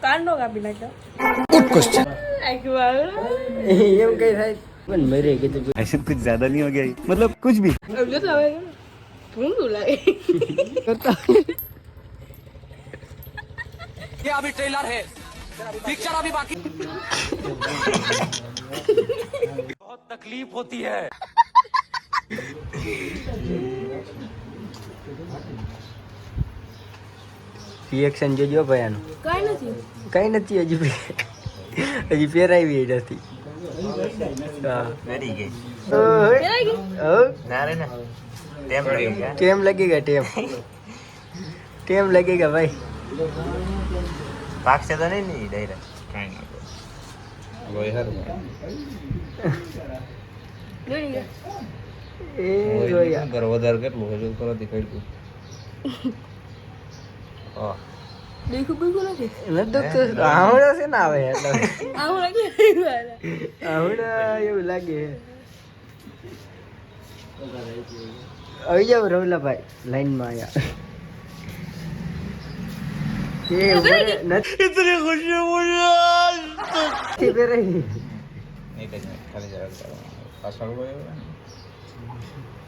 કાંડો કાપી નાખ્યો. Good question આખું આગળ એમ કઈ થાય પણ મરે કીધું ऐसे कुछ ज्यादा नहीं हो गया ये? मतलब कुछ भी જો તો હવે ભૂંડું લાગે. ये अभी ट्रेलर है पिक्चर अभी बाकी बहुत तकलीफ होती है રિએક્શન જોજો ભાઈ આનું કાંઈ નથી. કઈ નથી હજી પહેરાવી નથી હા वेरी गई પેલાઈ ગઈ. ना रे ना टेम लगेगा टेम लगेगा टेम लगेगा भाई पाक से तो नहीं नहीं डायरेक्ट જોઈ ગયા. એ જોયા વધારે કેટલું હજુ કરો દેખાડ્યું દેખું બિલકુલ નથી. નતો તો આવડા છે ને આવે એટલે આવું લાગે. આવડા એવું લાગે આવી જાવ રવલાભાઈ લાઈનમાં આયા એ इतनी खुशी मुझे નથી પહેરાવી एक જ મિનિટ ખાલી જરા પાછળ ગયો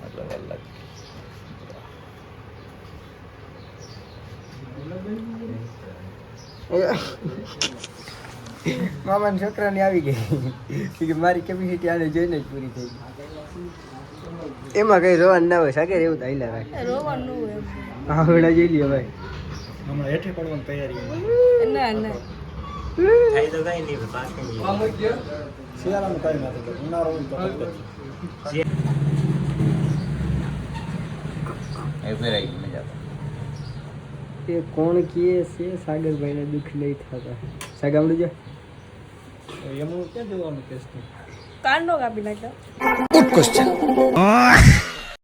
મતલબ અલગ મામાના છોકરાની આવી ગઈ કે મારી કેપેસિટી આને જોઈને જ પૂરી થઈ ગઈ એમાં કઈ રોવાનું ના હોય સાગર એવું તો હાલ્યા રાખે રોવાનું હોય એમ. આવડા જોઈ લ્યો ભાઈ ના ના થાય તો કઈ નહીં બાકી એ ફેરાઈ ગઈ મજા એ કોણ કહે છે સાગરભાઈને દુઃખ નહીં થતા સાગામડું જો કાંડો કાપી નાખ્યો. ગુડ ક્વેશ્ચન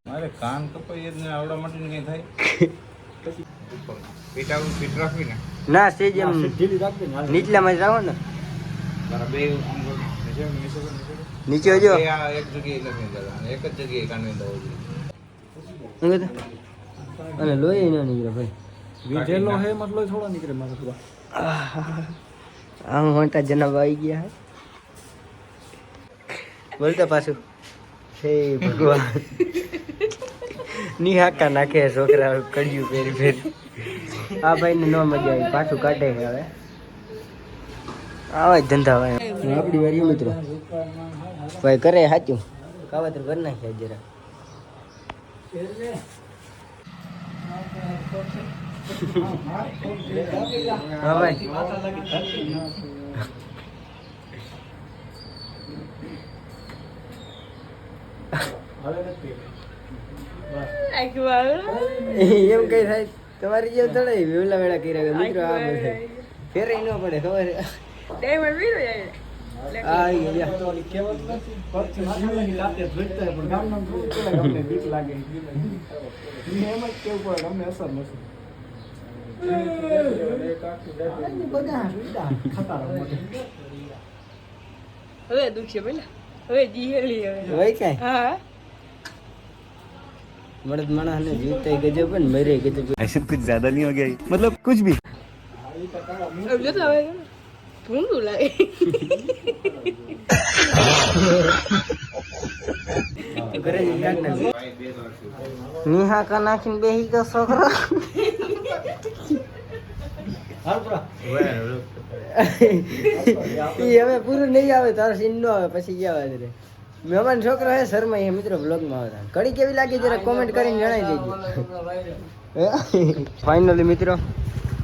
મારે કાન કપાઈ જ ને આવડા માટે કઈ થાય ફીટ રાખવી ને ના સેજ એમ નીચલામાં જ રાખો ને મારા બે નીચે જો એક જગ્યાએ લખી દેવા એક જ જગ્યાએ કાનવી દઉં શું કહેતા અને લોહી ન નીકળે ભાઈ વીજેલો હે મતલબ થોડા નીકળે મારે તો આમ મોટા જનાબ આવી ગયા હે બોલતા પાછું હે ભગવાન નિહાકા નાખે છોકરા કડિયું પહેરી ફેરી આ ભાઈને ન મજા આવી પાછું કાઢે છે હવે આવા જ ધંધા હોય આપણી વારી મિત્રો ભાઈ કરે સાચું કાવતર કરી નાખ્યા જરા હા ભાઈ આખું આગળ એમ કઈ થાય તમારી જેમ તળે વેલા વેળા કર્યા મિત્રો આ બધા ફેરાઈ ન પડે ખબર ડાયમંડ વીરો જાય. આ ગયા હવે દુઃખ છે પેલા હવે જીહેલી હવે. હોય કાંઈ હા મળદ માણસ ને જીવતા ગજબ પણ મરે ગજબ ऐसे कुछ ज्यादा नहीं हो गया ये? मतलब कुछ भी જો તો હવે ભૂંડું લાગે. ઘરે નિહા કા નાખીને બેહી ગયો છોકરો ઈ હવે પૂરું નહીં આવે તારો સીન નો આવે પછી ગયા રે મહેમાન છોકરો હે શર્મા એ મિત્રો બ્લોગમાં આવતા કડી કેવી લાગી જરા કોમેન્ટ કરીને જણાવી દેજો ફાઇનલી મિત્રો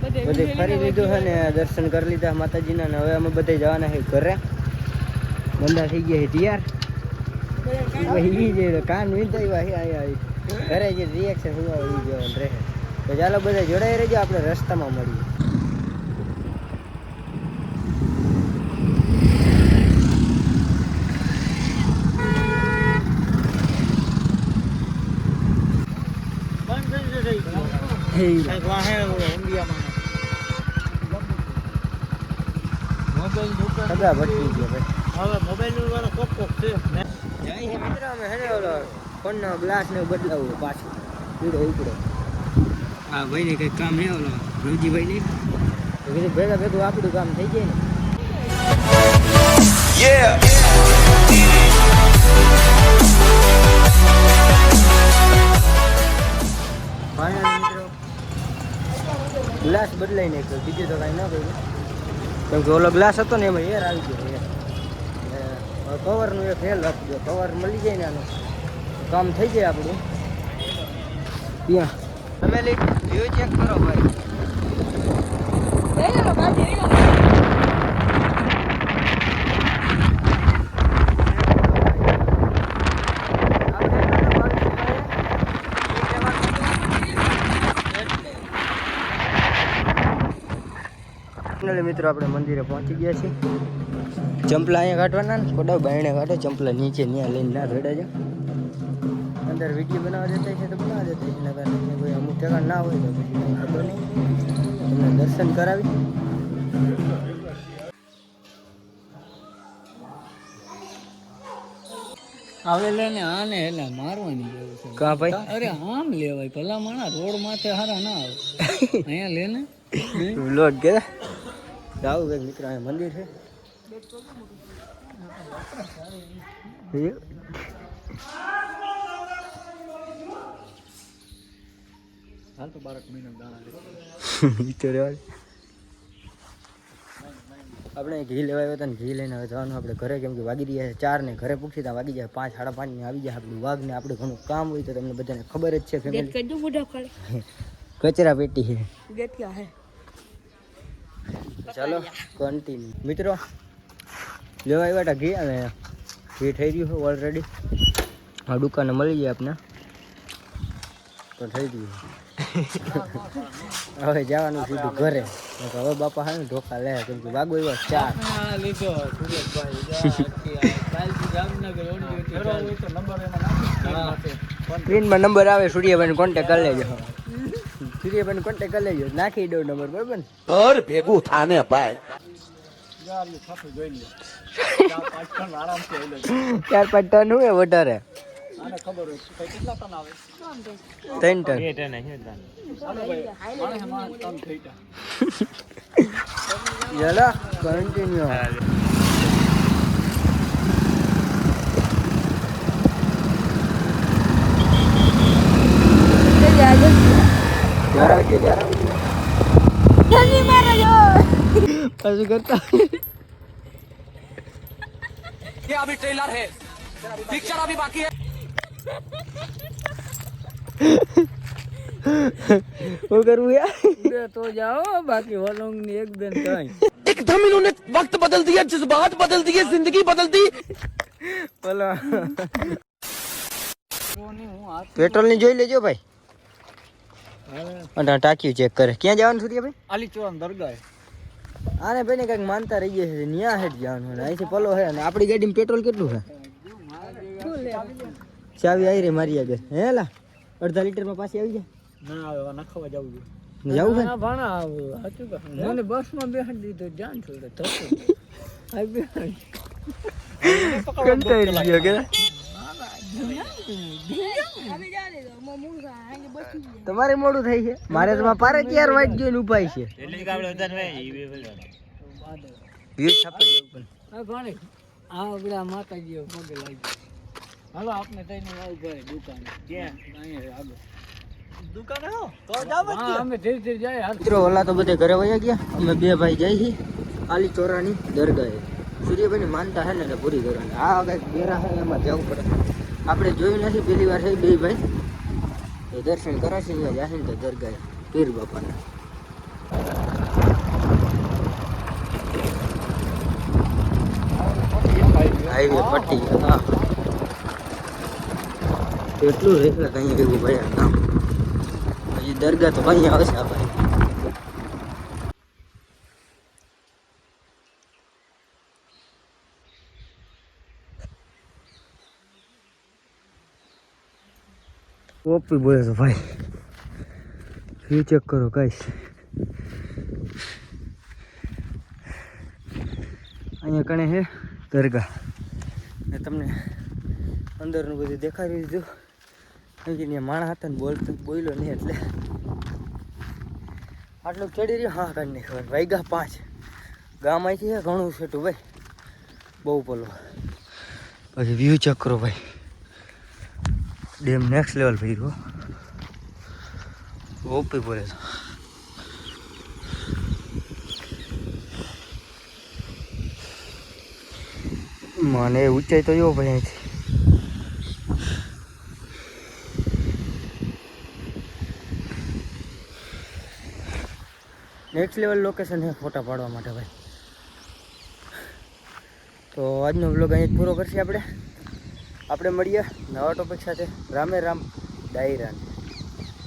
બધે ફરી લીધું છે ને દર્શન કરી લીધા માતાજીના ને હવે અમે બધે જવાના છે ઘરે બંદા થઈ ગયા છે તૈયાર ઈ જે કાન વિંધાઈ આયા ઘરે જે રિએક્શન હુવા ઈ જોવાનું રહે તો ચાલો બધા જોડાઈ રહેજો આપણે રસ્તામાં મળીએ બધા ભટકી ગયા ભાઈ મિત્ર અમે હેને ઓલો ફોનનો ગ્લાસ ને બદલાવું પાછું પીડો ઉપડો હા ભાઈ ને કઈ કામ નહીં ઓલો રોજીભાઈ ને તો કીધું ભેગા ભેગું આપણું કામ થઈ જાય ને. ફાઇનલી મિત્રો ગ્લાસ બદલાઈ નાખ્યો, બીજું તો કાંઈ ન કર્યું. કેમ કે ઓલો ગ્લાસ હતો ને એમાં એર આવી ગયો. કવરનું એક હેલ રાખજો, કવર મળી જાય ને આનું કામ થઈ જાય આપણું. ત્યાં ફેમિલી વ્યૂ ચેક કરો ભાઈ. મિત્રો આપણે મંદિરે પહોંચી ગયા છીએ. ચંપલા અહીંયા કાઢવાના ને ખોડા બાયણે કાઢો, ચંપલા નીચે ત્યાં લઈને ના રેડા છે. અંદર વિડીયો બનાવવા દેતા છે તો બનાવવા દેતા છે, નકર કોઈ અમુક ઠેકાણ ના હોય તો પછી કંઈ ખબર નહીં. તમને દર્શન કરાવી. આવે લેને આને એટલે મારવાની જરૂર છે. કા ભાઈ? અરે આમ લેવાય ભલા માણા, રોડ માથે હારા ના આવે. અહીંયા લેને લોટ કે જાવું કંઈક મિત્રો, અહીંયા મંદિર છે. હાલ તો 12 મહિના દાણા આપણે ઘી લેવા આવ્યા હતા ને ઘી લઈને હવે જવાનું આપણે ઘરે, કેમ કે વાગી રહ્યા છે 4 ને ઘરે પૂછી ત્યાં વાગી જાય 5, 5:30 ને આવી જાય આપણું વાઘ ને. આપણે ઘણું કામ હોય તો તમને બધાને ખબર જ છે ફેમિલી. કચરા પેટી છે. ચાલો કન્ટિન્યુ મિત્રો. લેવા આવ્યા હતા ઘી અને ઘી થઈ રહ્યું છે ઓલરેડી. આ દુકાને મળી જાય આપને તો થઈ ગયું. હવે જવાનું સીધું ઘરે. હવે બાપા હા ને ઢોકા લે, કેમ કે વાગો એવા 4 લીધો સ્ક્રીનમાં નંબર આવે, સૂર્યભાઈ કોન્ટેક કરી લેજો. સૂર્યભાઈ કોન્ટેક કરી લેજો, નાખી દો નંબર બરાબર ને. ઘર ભેગું થાને ભાઈ. 4-5 ટન હોય વધારે. 3 ટન. ચલો કન્ટિન્યુ. પાછું કરતા ये अभी ट्रेलर है, पिक्चर अभी बाकी है. શું કરવું યાર? તો જાઓ, બાકી વલોંગ ની એક બેન કઈ. एकदम इन्होंने वक्त बदल दिया, जज्बात बदल दिए, जिंदगी बदल दी. બોલો પેટ્રોલ ની જોઈ લેજો ભાઈ. અને ટાંક્યું ચેક કરે. ક્યાં જવાનું સૂર્યભાઈ? આલી ચોરાન દરગાહ. આને ભાઈ ને કઈક માનતા રહી ગયા છે, ન્યા હેઠ જવાનું. અહીંથી પલો છે અને આપણી ગાડીમાં પેટ્રોલ કેટલું છે? ચાવી આવી રહી મારી આગળ. હેલા 1/2 લીટરમાં પાછી આવી જાય. ના આવે ના ખાવા જવું જોઈએ. જવું છે ના ભાણા આવું હતું કે મને બસમાં બેહાડી દીધો, જાન છોડે થતું. આ બેહાડી કંટાળી ગયો કે તમારે મોડું થઈ છે. મારે તો પારે 4 વાઈટ જોઈને ઉપાય છે. આ ભાણે આ પેલા માતાજીઓ પગે લાગી. હાલો આપણે તઈને આવું ભાઈ દુકાને. ક્યાં? અહીંયા આગળ દુકાને હો તો જાવ જ. હા અમે ધીરે ધીરે જાય. મિત્રો ઓલા તો બધે ઘરે વયા ગયા. અમે 2 ભાઈ જાય છે આલી ચોરાની દરગાહે. સૂર્યભાઈ ની માનતા છે ને પૂરી કરવાની. આ કઈક ડેરા છે એમાં જવું પડે. આપણે જોયું નથી, પહેલી વાર છે 2 ભાઈ તો દર્શન કરાશે. અહીંયા જશે ને તો દરગાહે પીર બાપાના. હાઈવે પટ્ટી. હા એટલું રેખલા કઈ એવું ભાઈ આ કામ. પછી દરગાહ તો કઈ આવશે આ ભાઈ. ઓપી બોલે તો ભાઈ. વ્યૂ ચેક કરો ગાઈસ. અહીંયા કણે છે દરગાહ ને તમને અંદરનું બધું દેખાડી દીધું. કારણ કે ત્યાં માણસ હતા ને બોલ્યો નહીં એટલે આટલું ચડી રહ્યું હા કાઢી નાખવાનું વાગ્યા 5 ગામ અહીંથી છે ઘણું છેટું ભાઈ બહુ પેલો પછી વ્યૂ ચેક કરો ભાઈ ડેમ નેક્સ્ટ લેવલ ભર્યો ઓપી બોલે મને ઊંચાઈ તો એવો ભાઈ અહીંથી નેક્સ્ટ લેવલ લોકેશન છે ફોટા પાડવા માટે ભાઈ તો આજનો વ્લોગ અહીં પૂરો કરશે આપણે મળીએ નવા ટોપિક સાથે રામે રામ ડાયરા